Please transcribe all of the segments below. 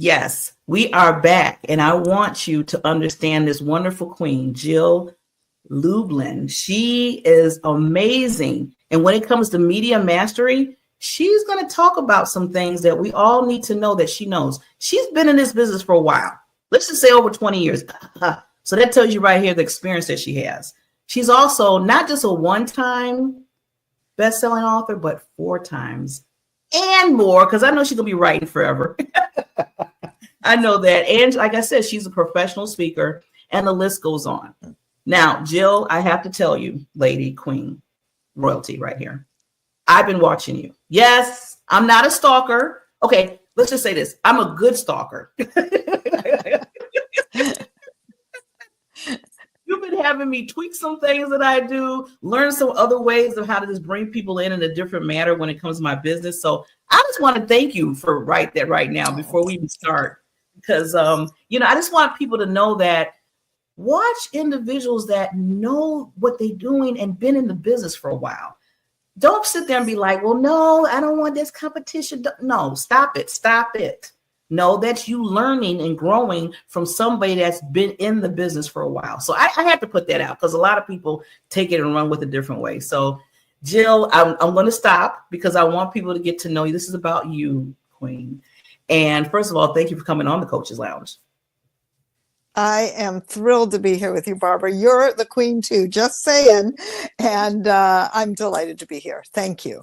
Yes, we are back. And I want you to understand this wonderful queen, Jill Lublin. She is amazing. And when it comes to media mastery, she's going to talk about some things that we all need to know that she knows. She's been in this business for a while. Let's just say over 20 years. So that tells you right here the experience that she has. She's also not just a one-time best-selling author, but 4 times and more, because I know she's going to be writing forever. I know that. And like I said, she's a professional speaker, and the list goes on. Now, Jill, I have to tell you, lady, queen, royalty right here. I've been watching you. Yes, I'm not a stalker. Okay, let's just say this. I'm a good stalker. You've been having me tweak some things that I do, learn some other ways of how to just bring people in a different manner when it comes to my business. So I just want to thank you for right now before we even start, because I just want people to know that watch individuals that know what they're doing and been in the business for a while. Don't sit there and be like, well, no, I don't want this competition. No, stop it. Stop it. No, that's you learning and growing from somebody that's been in the business for a while. So I have to put that out because a lot of people take it and run with a different way. So Jill, I'm going to stop because I want people to get to know you. This is about you, Queen. And first of all, thank you for coming on the Coaches Lounge. I am thrilled to be here with you, Barbara. You're the queen too, just saying. And I'm delighted to be here. Thank you.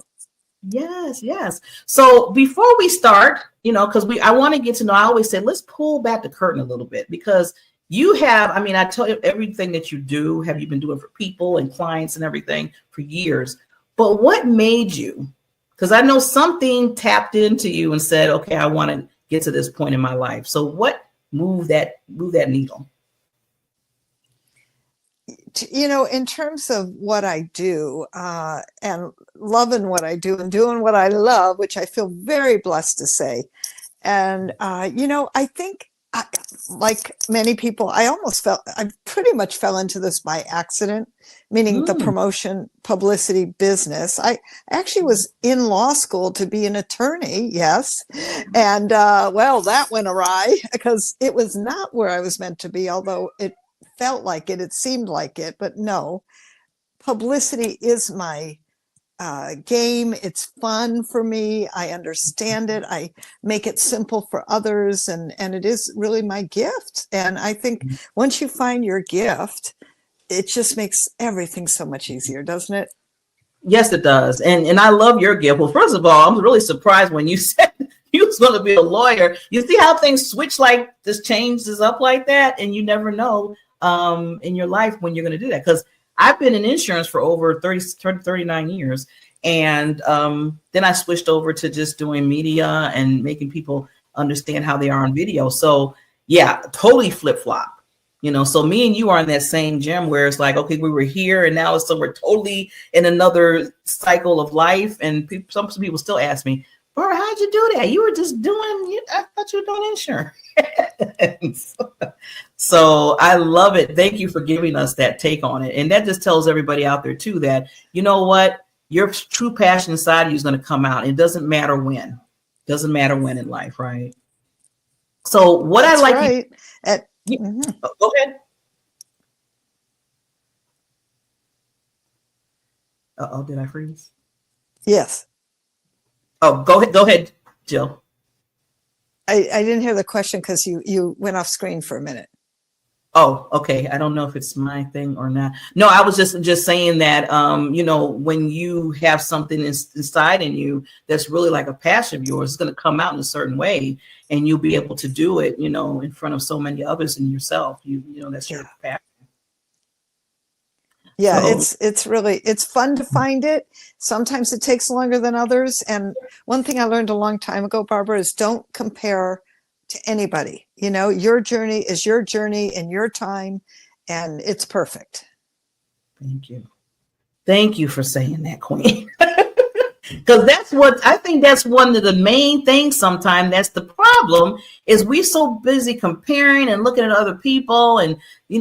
Yes, yes. So before we start, because I want to get to know, I always say, let's pull back the curtain a little bit, because you have, I tell you everything that you do, have you been doing for people and clients and everything for years. But what made you, because I know something tapped into you and said, okay, I want to get to this point in my life. So what moved that needle? In terms of what I do and loving what I do and doing what I love, which I feel very blessed to say. And, I think like many people, I pretty much fell into this by accident, meaning the promotion publicity business. I actually was in law school to be an attorney. Yes. And that went awry because it was not where I was meant to be, although it felt like it seemed like it, but no, publicity is my game. It's fun for me. I understand it. I make it simple for others, and it is really my gift. And I think once you find your gift, it just makes everything so much easier, doesn't it? Yes, it does. And I love your gift. Well, first of all, I'm really surprised when you said you was going to be a lawyer. You see how things switch, like this changes up like that, and you never know in your life when you're going to do that. Because I've been in insurance for over 39 years. And then I switched over to just doing media and making people understand how they are on video. So yeah, totally flip flop. So me and you are in that same gym where it's like, okay, we were here and now we're totally in another cycle of life. And some people still ask me, Barbara, how'd you do that? You were just I thought you were doing insurance. So I love it. Thank you for giving us that take on it. And that just tells everybody out there too, that, you know what, your true passion inside of you is going to come out. It doesn't matter when. It doesn't matter when in life, right? So what That's I like. Right. Go ahead. Uh-oh, did I freeze? Yes. Oh, go ahead, Jill. I didn't hear the question because you went off screen for a minute. Oh, okay. I don't know if it's my thing or not. No, I was just saying that, when you have something inside in you that's really like a passion of yours, it's going to come out in a certain way, and you'll be able to do it, in front of so many others and yourself. That's your passion. Yeah, so, it's fun to find it. Sometimes it takes longer than others. And one thing I learned a long time ago, Barbara, is don't compare to anybody. Your journey is your journey in your time, and it's perfect. Thank you. Thank you for saying that, Queen. Because I think that's one of the main things sometimes. That's the problem, is we're so busy comparing and looking at other people and,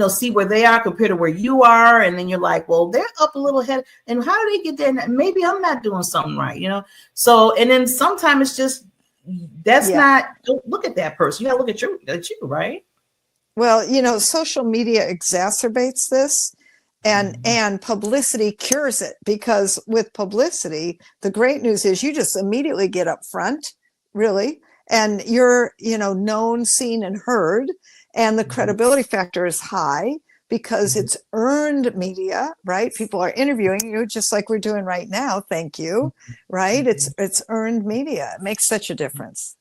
see where they are compared to where you are. And then you're like, well, they're up a little ahead. And how do they get there? And maybe I'm not doing something right, So, and then sometimes it's just, that's not, don't look at that person. You gotta look at you, right? Well, you know, social media exacerbates this, and publicity cures it, because with publicity, the great news is you just immediately get up front, really, and you're, you know, known, seen, and heard, and the credibility factor is high because it's earned media, right? People are interviewing you just like we're doing right now. Thank you, right? It's earned media. It makes such a difference.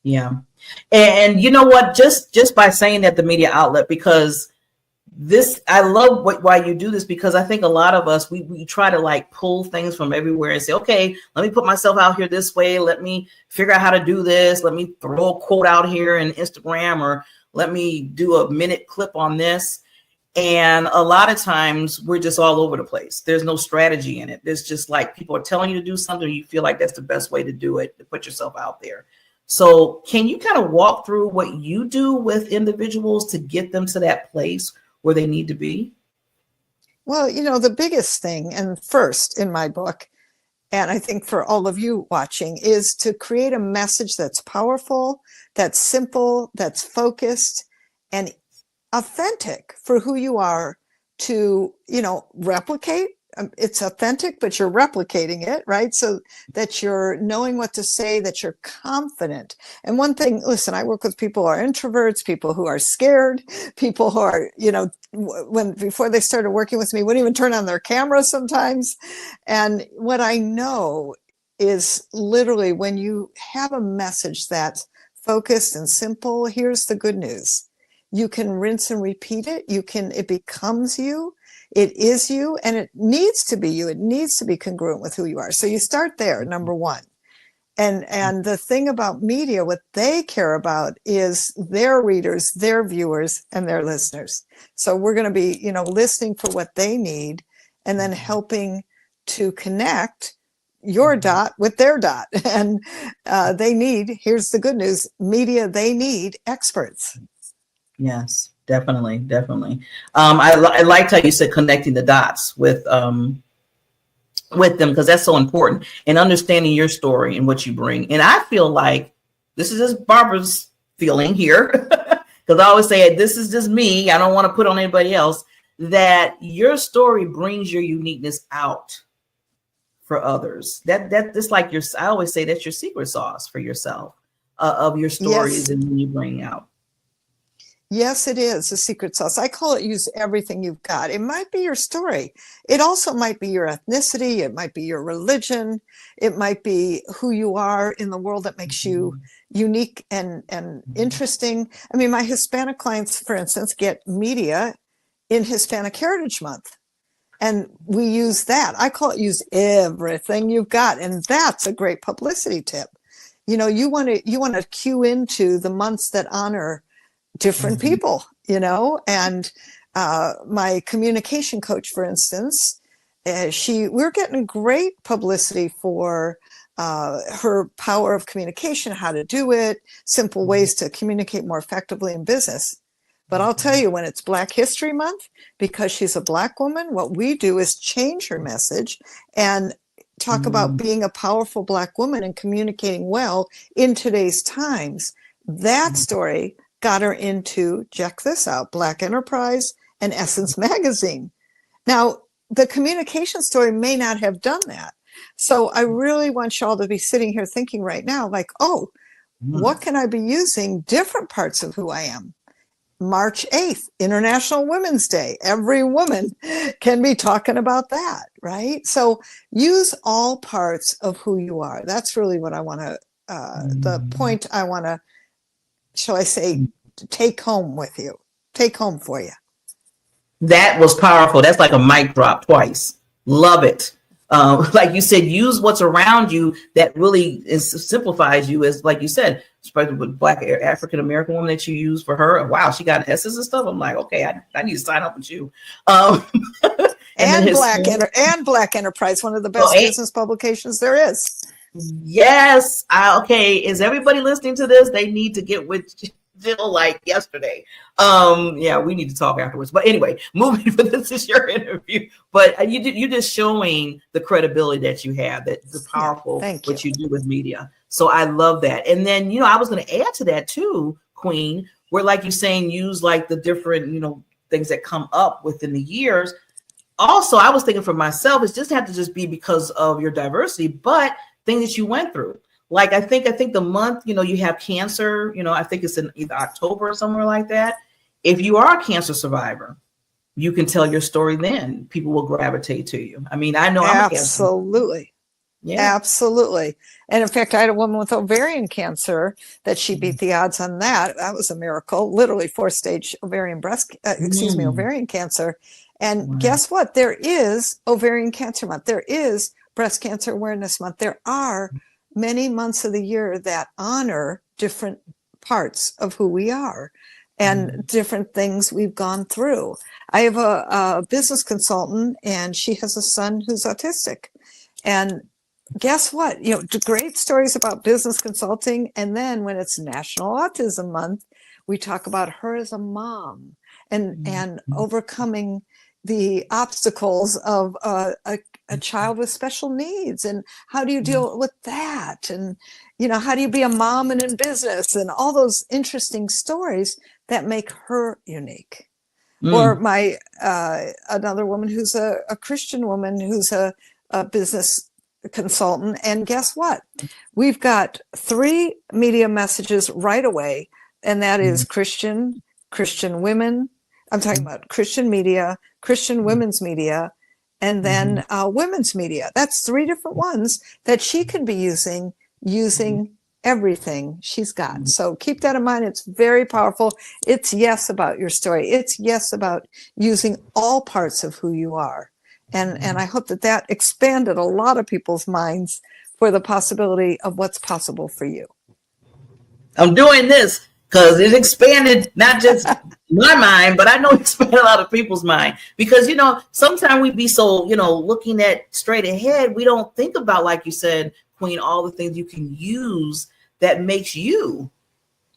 Yeah. And you know what, just by saying that, the media outlet, because this, I love why you do this, because I think a lot of us, we try to like pull things from everywhere and say, okay, let me put myself out here this way. Let me figure out how to do this. Let me throw a quote out here in Instagram, or let me do a minute clip on this. And a lot of times we're just all over the place. There's no strategy in it. There's just like people are telling you to do something. You feel like that's the best way to do it, to put yourself out there. So can you kind of walk through what you do with individuals to get them to that place where they need to be? Well, you know, the biggest thing, and first in my book, and I think for all of you watching, is to create a message that's powerful, that's simple, that's focused, and authentic for who you are, to, you know, replicate. It's authentic, but you're replicating it, right? So that you're knowing what to say, that you're confident. And one thing, listen, I work with people who are introverts, people who are scared, people who are, you know, before they started working with me, wouldn't even turn on their camera sometimes. And what I know is literally, when you have a message that's focused and simple, here's the good news. You can rinse and repeat it. It becomes you. It is you, and it needs to be you. It needs to be congruent with who you are. So you start there, number one. And the thing about media, what they care about is their readers, their viewers, and their listeners. So we're going to be, you know, listening for what they need, and then helping to connect your dot with their dot. And they need, here's the good news, media, they need experts. Yes, definitely. I liked how you said connecting the dots with them, because that's so important, and understanding your story and what you bring. And I feel like this is just Barbara's feeling here, because I always say, this is just me. I don't want to put on anybody else, that your story brings your uniqueness out for others. That's like I always say, that's your secret sauce for yourself, of your stories. Yes. And you bring out. Yes, it is a secret sauce. I call it use everything you've got. It might be your story. It also might be your ethnicity. It might be your religion. It might be who you are in the world that makes you unique and interesting. I mean, my Hispanic clients, for instance, get media in Hispanic Heritage Month. And we use that. I call it use everything you've got. And that's a great publicity tip. You know, you want to cue into the months that honor different people, you know. And my communication coach, for instance, we're getting great publicity for her power of communication, how to do it, simple ways to communicate more effectively in business. But I'll tell you, when it's Black History Month, because she's a Black woman, what we do is change her message and talk about being a powerful Black woman and communicating well in today's times. That story got her into, check this out, Black Enterprise and Essence Magazine. Now, the communication story may not have done that. So I really want y'all to be sitting here thinking right now, like, oh, what can I be using? Different parts of who I am. March 8th, International Women's Day. Every woman can be talking about that, right? So use all parts of who you are. That's really what I want to, the point I want to, shall I say, take home with you, take home for you. That was powerful. That's like a mic drop twice. Love it. Like you said, use what's around you that really simplifies you, as like you said, especially with Black African American woman that you use for her. Wow, she got S's and stuff. I'm like, okay, I need to sign up with you. And Black Enterprise, one of the best business publications there is. Yes. Okay. Is everybody listening to this? They need to get with Jill like yesterday. Yeah, we need to talk afterwards. But anyway, moving, but this is your interview. But you just showing the credibility that you have, that the powerful what you do with media. So I love that. And then, you know, I was going to add to that too, Queen, where like you're saying, use like the different, you know, things that come up within the years. Also, I was thinking for myself, it's just have to just be because of your diversity, but things that you went through. Like I think the month, you know, you have cancer, you know, I think it's in either October or somewhere like that. If you are a cancer survivor, you can tell your story then. People will gravitate to you. I mean, I know I'm a cancer. Absolutely. Yeah. Absolutely. And in fact, I had a woman with ovarian cancer that she beat the odds on that. That was a miracle, literally 4-stage ovarian ovarian cancer. And guess what? There is Ovarian Cancer Month. There is Breast Cancer Awareness Month. There are many months of the year that honor different parts of who we are and different things we've gone through. I have a business consultant, and she has a son who's autistic. And guess what? You know, great stories about business consulting. And then when it's National Autism Month, we talk about her as a mom and overcoming the obstacles of a child with special needs, and how do you deal with that, and you know, how do you be a mom and in business, and all those interesting stories that make her unique. Or my another woman who's a Christian woman who's a business consultant, and guess what? We've got 3 media messages right away, and that is Christian women. I'm talking about Christian media, Christian women's media, and then women's media. That's 3 different ones that she can be using everything she's got. So keep that in mind. It's very powerful. It's yes about your story. It's yes about using all parts of who you are. And I hope that expanded a lot of people's minds for the possibility of what's possible for you. I'm doing this because it expanded not just my mind, but I know it expanded a lot of people's mind. Because, you know, sometimes we be so, you know, looking at straight ahead, we don't think about, like you said, Queen, all the things you can use that makes you,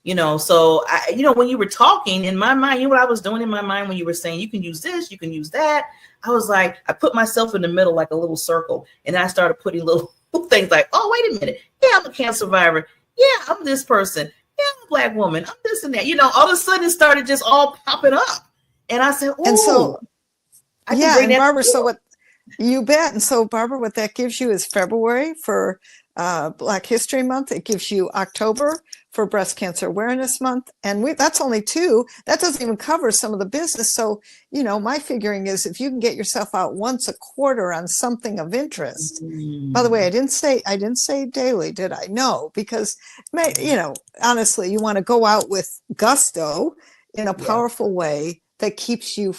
you know. So, you know, when you were talking in my mind, you know what I was doing in my mind when you were saying you can use this, you can use that. I was like, I put myself in the middle like a little circle, and I started putting little things like, oh, wait a minute. Yeah, I'm a cancer survivor. Yeah, I'm this person. Yeah, I'm a Black woman. I'm this and that. You know, all of a sudden it started just all popping up. And I said, oh, and so, I can bring that Barbara, so what you bet. And so, Barbara, what that gives you is February for Black History Month. It gives you October for Breast Cancer Awareness Month. And that's only 2. That doesn't even cover some of the business. So, you know, my figuring is if you can get yourself out once a quarter on something of interest. By the way, I didn't say daily, did I? No, because, you know, honestly, you want to go out with gusto in a powerful way that keeps you,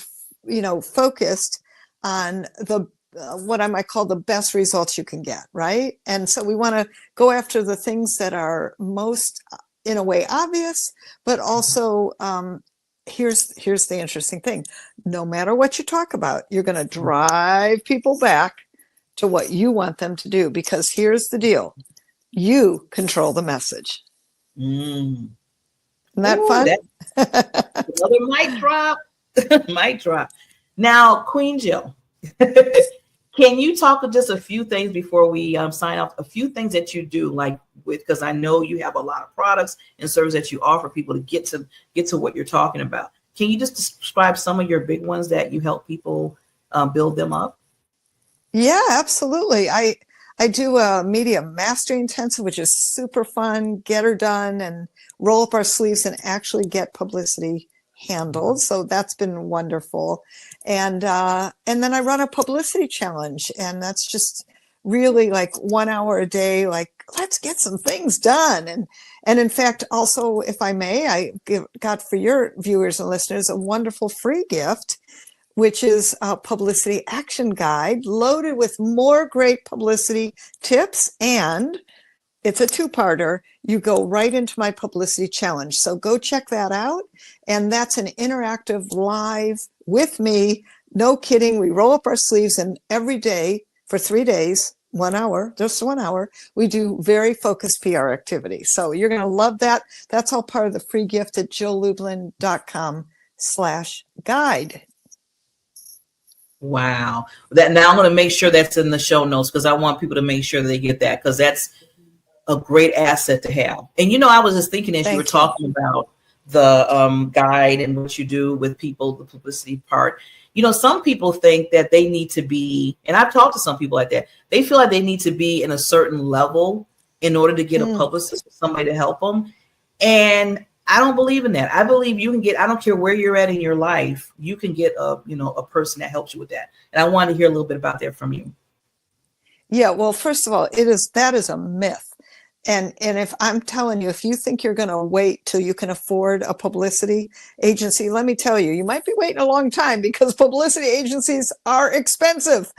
you know, focused on the what I might call the best results you can get, right? And so we want to go after the things that are most, in a way, obvious, but also here's the interesting thing. No matter what you talk about, you're going to drive people back to what you want them to do, because here's the deal. You control the message. Isn't that fun? Another mic drop. Mic drop. Now, Queen Jill, can you talk just a few things before we sign off? A few things that you do, like because I know you have a lot of products and services that you offer people to get to what you're talking about. Can you just describe some of your big ones that you help people build them up? Yeah, absolutely. I do a media mastery intensive, which is super fun. Get her done and roll up our sleeves and actually get publicity handled. So that's been wonderful. And then I run a publicity challenge, and that's just really like 1 hour a day, like let's get some things done. And in fact, also, if I may, I got for your viewers and listeners a wonderful free gift, which is a publicity action guide loaded with more great publicity tips, and it's a 2-parter. You go right into my publicity challenge. So go check that out. And that's an interactive live with me. No kidding. We roll up our sleeves, and every day for 3 days, 1 hour, just 1 hour, we do very focused PR activity. So you're going to love that. That's all part of the free gift at jilllublin.com/guide. Wow. That now I'm going to make sure that's in the show notes, because I want people to make sure they get that, because that's a great asset to have. And, I was just thinking as you were talking about the guide and what you do with people, the publicity part, some people think that they need to be, and I've talked to some people like that, they feel like they need to be in a certain level in order to get a publicist or somebody to help them. And I don't believe in that. I believe you can get, I don't care where you're at in your life, you can get a person that helps you with that. And I want to hear a little bit about that from you. Yeah, well, first of all, that is a myth. And if I'm telling you, if you think you're going to wait till you can afford a publicity agency, let me tell you, you might be waiting a long time, because publicity agencies are expensive,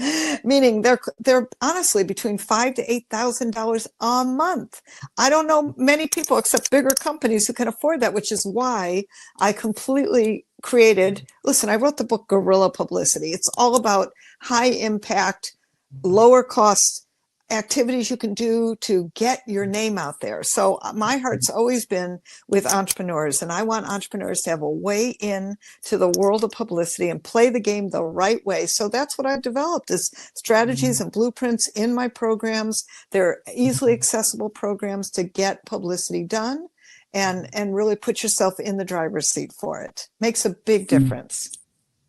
meaning they're honestly between $5,000 to $8,000 a month. I don't know many people except bigger companies who can afford that, which is why I completely created, listen, I wrote the book Guerrilla Publicity. It's all about high impact, lower cost activities you can do to get your name out there. So my heart's always been with entrepreneurs, and I want entrepreneurs to have a way in to the world of publicity and play the game the right way. So that's what I've developed, is strategies and blueprints in my programs. They're easily accessible programs to get publicity done and really put yourself in the driver's seat for it. Makes a big difference.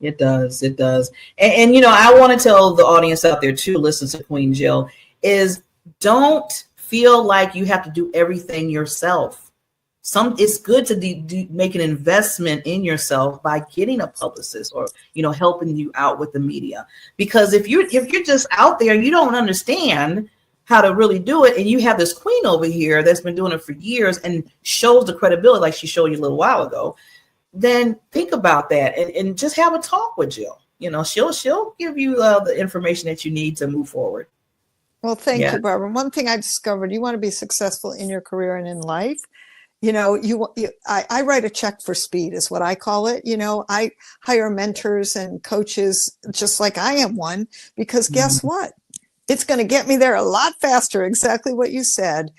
It does. It does. And I want to tell the audience out there too, listen to Queen Jill, is don't feel like you have to do everything yourself. It's good to make an investment in yourself by getting a publicist or, helping you out with the media. Because if you're just out there and you don't understand how to really do it, and you have this queen over here that's been doing it for years and shows the credibility like she showed you a little while ago, then think about that and just have a talk with Jill. She'll give you the information that you need to move forward. Well, thank you, Barbara. One thing I discovered, you want to be successful in your career and in life. I write a check for speed is what I call it. I hire mentors and coaches just like I am one, because guess what? It's going to get me there a lot faster. Exactly what you said.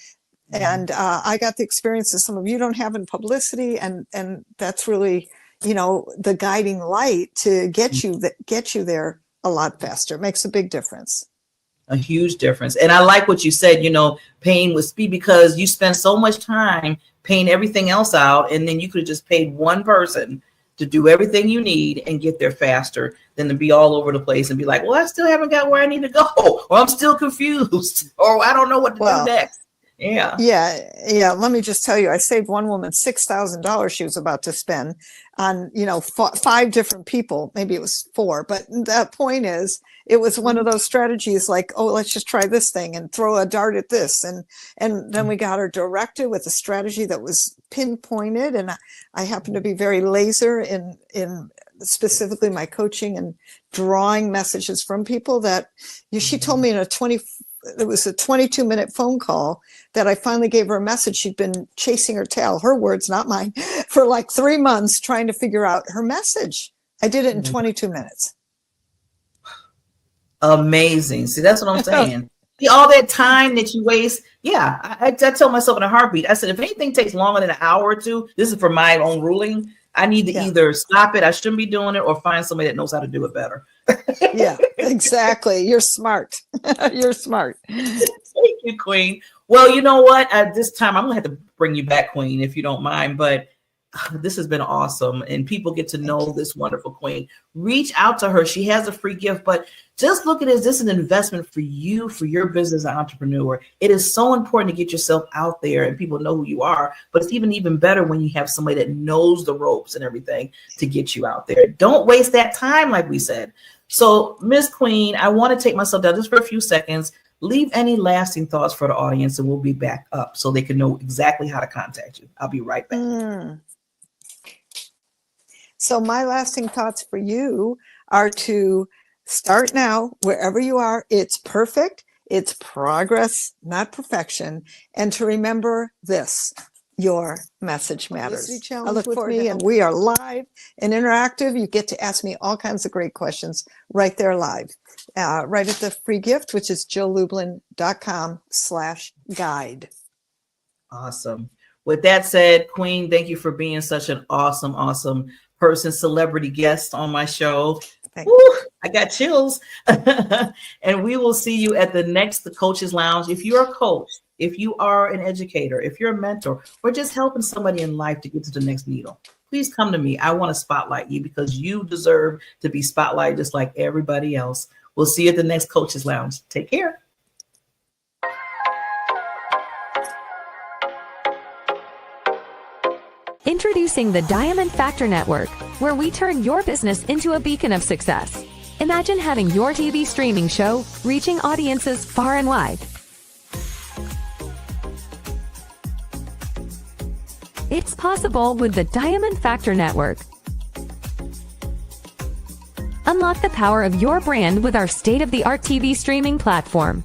And I got the experience that some of you don't have in publicity. And that's really, the guiding light to get you there a lot faster. It makes a big difference. A huge difference. And I like what you said, paying with speed, because you spend so much time paying everything else out, and then you could have just paid one person to do everything you need and get there faster than to be all over the place and be like, well, I still haven't got where I need to go, or I'm still confused, or I don't know what to do next. Yeah. Let me just tell you, I saved one woman $6,000 she was about to spend on, 5 different people. Maybe it was 4, but the point is, it was one of those strategies like, oh, let's just try this thing and throw a dart at this. And then we got her directed with a strategy that was pinpointed. And I happen to be very laser in specifically my coaching and drawing messages from people that she told me it was a 22-minute phone call that I finally gave her a message. She'd been chasing her tail, her words, not mine, for like 3 months trying to figure out her message. I did it in 22 minutes. Amazing. See, that's what I'm saying. See, all that time that you waste. Yeah, I tell myself in a heartbeat, I said, if anything takes longer than an hour or two, this is for my own ruling, I need to either stop it, I shouldn't be doing it, or find somebody that knows how to do it better. Yeah, exactly. You're smart. You're smart. Thank you, Queen. Well, you know what? At this time, I'm going to have to bring you back, Queen, if you don't mind. But this has been awesome. And people get to know this wonderful Queen. Reach out to her. She has a free gift. But just look at it as this is an investment for you, for your business as an entrepreneur. It is so important to get yourself out there and people know who you are. But it's even better when you have somebody that knows the ropes and everything to get you out there. Don't waste that time, like we said. So, Miss Queen, I want to take myself down just for a few seconds. Leave any lasting thoughts for the audience, and we'll be back up so they can know exactly how to contact you. I'll be right back. So my lasting thoughts for you are to start now, wherever you are. It's perfect. It's progress, not perfection. And to remember this, your message matters. I look forward to it. And we are live and interactive. You get to ask me all kinds of great questions right there live. Right at the free gift, which is jilllublin.com/guide. Awesome. With that said, Queen, thank you for being such an awesome person, celebrity guest on my show. Woo, I got chills. And we will see you at the next The Coach's Lounge. If you're a coach, if you are an educator, if you're a mentor, or just helping somebody in life to get to the next needle, please come to me. I want to spotlight you because you deserve to be spotlighted just like everybody else. We'll see you at the next Coaches Lounge. Take care. Introducing the Diamond Factor Network, where we turn your business into a beacon of success. Imagine having your TV streaming show reaching audiences far and wide. It's possible with the Diamond Factor Network. Unlock the power of your brand with our state-of-the-art TV streaming platform.